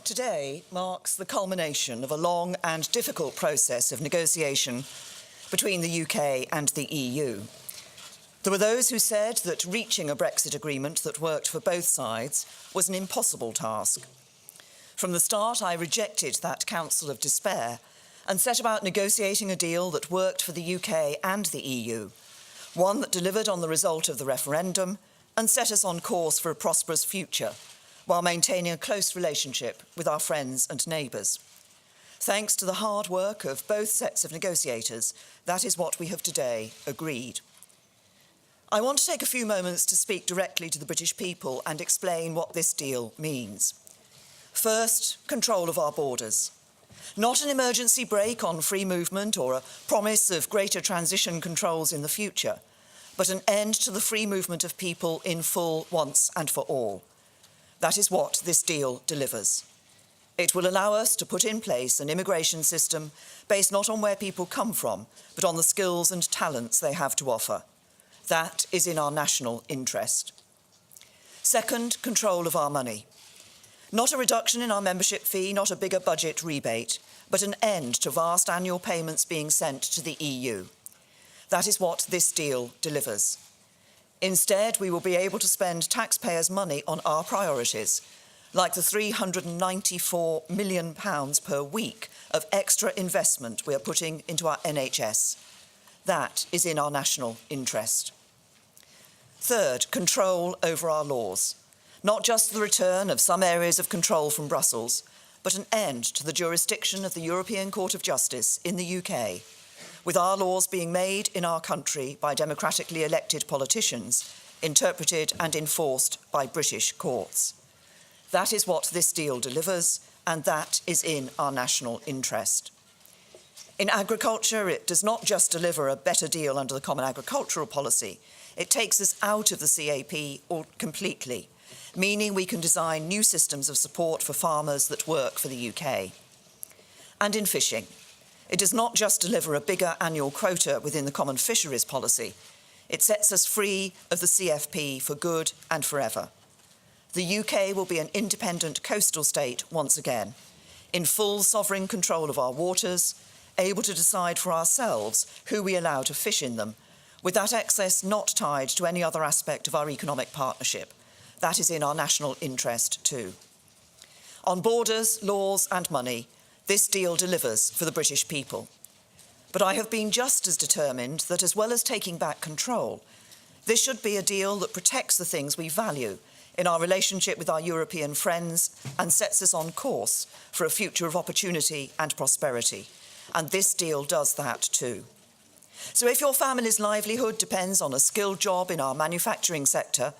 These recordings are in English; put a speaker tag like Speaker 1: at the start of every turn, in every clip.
Speaker 1: Today marks the culmination of a long and difficult process of negotiation between the UK and the EU. There were those who said that reaching a Brexit agreement that worked for both sides was an impossible task. From the start, I rejected that counsel of despair and set about negotiating a deal that worked for the UK and the EU, one that delivered on the result of the referendum and set us on course for a prosperous future, while maintaining a close relationship with our friends and neighbours. Thanks to the hard work of both sets of negotiators, that is what we have today agreed. I want to take a few moments to speak directly to the British people and explain what this deal means. First, control of our borders. Not an emergency brake on free movement or a promise of greater transition controls in the future, but an end to the free movement of people in full once and for all. That is what this deal delivers. It will allow us to put in place an immigration system based not on where people come from, but on the skills and talents they have to offer. That is in our national interest. Second, control of our money. Not a reduction in our membership fee, not a bigger budget rebate, but an end to vast annual payments being sent to the EU. That is what this deal delivers. Instead, we will be able to spend taxpayers' money on our priorities, like the £394 million per week of extra investment we are putting into our NHS. That is in our national interest. Third, control over our laws. Not just the return of some areas of control from Brussels, but an end to the jurisdiction of the European Court of Justice in the UK, with our laws being made in our country by democratically elected politicians, interpreted and enforced by British courts. That is what this deal delivers, and that is in our national interest. In agriculture, it does not just deliver a better deal under the Common Agricultural Policy, it takes us out of the CAP completely, meaning we can design new systems of support for farmers that work for the UK. And in fishing, it does not just deliver a bigger annual quota within the Common Fisheries Policy, it sets us free of the CFP for good and forever. The UK will be an independent coastal state once again, in full sovereign control of our waters, able to decide for ourselves who we allow to fish in them, with that access not tied to any other aspect of our economic partnership. That is in our national interest too. On borders, laws and money, this deal delivers for the British people. But I have been just as determined that, as well as taking back control, this should be a deal that protects the things we value in our relationship with our European friends and sets us on course for a future of opportunity and prosperity. And this deal does that too. So if your family's livelihood depends on a skilled job in our manufacturing sector,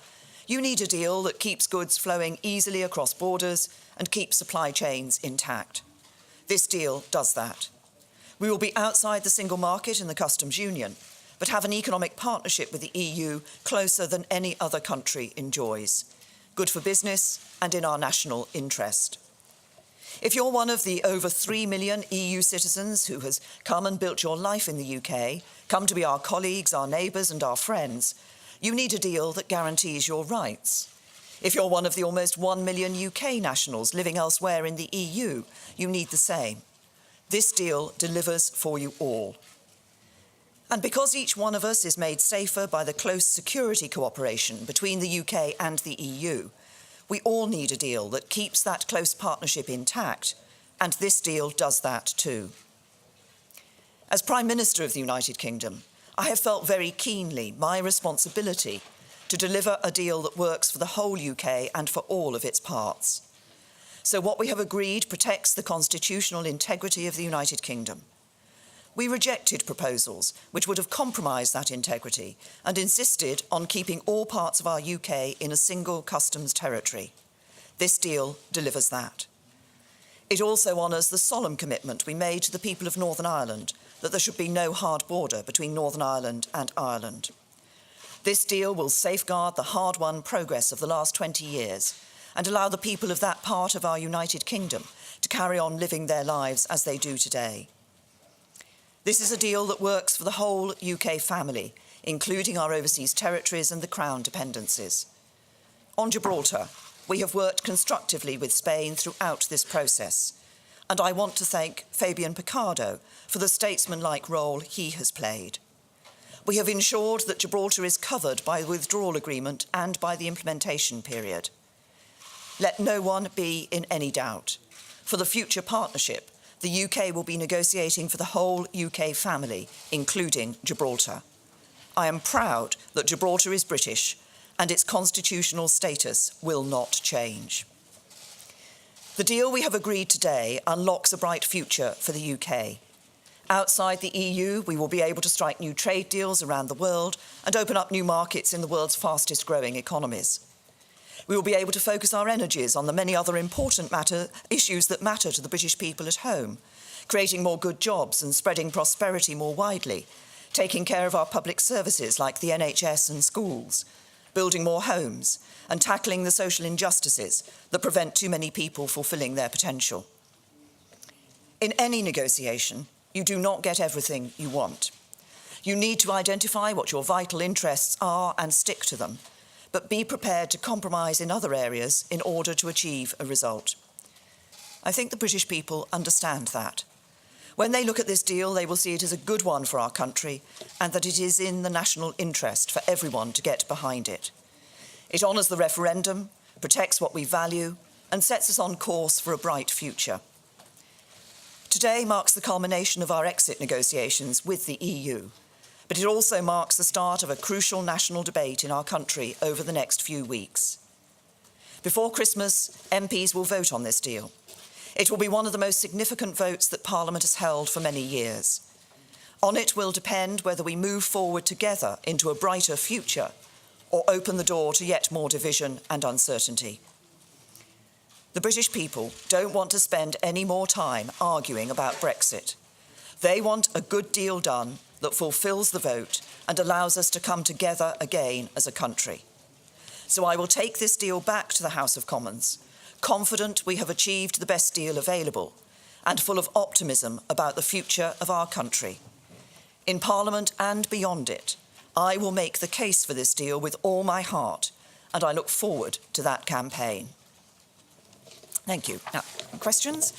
Speaker 1: you need a deal that keeps goods flowing easily across borders and keeps supply chains intact. This deal does that. We will be outside the single market and the customs union, but have an economic partnership with the EU closer than any other country enjoys. Good for business and in our national interest. If you're one of the over 3 million EU citizens who has come and built your life in the UK, come to be our colleagues, our neighbours and our friends, you need a deal that guarantees your rights. If you're one of the almost 1 million UK nationals living elsewhere in the EU, you need the same. This deal delivers for you all. And because each one of us is made safer by the close security cooperation between the UK and the EU, we all need a deal that keeps that close partnership intact, and this deal does that too. As Prime Minister of the United Kingdom, I have felt very keenly my responsibility to deliver a deal that works for the whole UK and for all of its parts. So what we have agreed protects the constitutional integrity of the United Kingdom. We rejected proposals which would have compromised that integrity and insisted on keeping all parts of our UK in a single customs territory. This deal delivers that. It also honours the solemn commitment we made to the people of Northern Ireland that there should be no hard border between Northern Ireland and Ireland. This deal will safeguard the hard-won progress of the last 20 years and allow the people of that part of our United Kingdom to carry on living their lives as they do today. This is a deal that works for the whole UK family, including our overseas territories and the Crown dependencies. On Gibraltar, we have worked constructively with Spain throughout this process, and I want to thank Fabian Picardo for the statesmanlike role he has played. We have ensured that Gibraltar is covered by the withdrawal agreement and by the implementation period. Let no one be in any doubt. For the future partnership, the UK will be negotiating for the whole UK family, including Gibraltar. I am proud that Gibraltar is British and its constitutional status will not change. The deal we have agreed today unlocks a bright future for the UK. Outside the EU, we will be able to strike new trade deals around the world and open up new markets in the world's fastest growing economies. We will be able to focus our energies on the many other important issues that matter to the British people at home, creating more good jobs and spreading prosperity more widely, taking care of our public services like the NHS and schools, building more homes, and tackling the social injustices that prevent too many people fulfilling their potential. In any negotiation, you do not get everything you want. You need to identify what your vital interests are and stick to them, but be prepared to compromise in other areas in order to achieve a result. I think the British people understand that. When they look at this deal, they will see it as a good one for our country and that it is in the national interest for everyone to get behind it. It honours the referendum, protects what we value, and sets us on course for a bright future. Today marks the culmination of our exit negotiations with the EU, but it also marks the start of a crucial national debate in our country over the next few weeks. Before Christmas, MPs will vote on this deal. It will be one of the most significant votes that Parliament has held for many years. On it will depend whether we move forward together into a brighter future or open the door to yet more division and uncertainty. The British people don't want to spend any more time arguing about Brexit. They want a good deal done that fulfills the vote and allows us to come together again as a country. So I will take this deal back to the House of Commons, confident we have achieved the best deal available and full of optimism about the future of our country. In Parliament and beyond it, I will make the case for this deal with all my heart, and I look forward to that campaign. Thank you. Now, questions?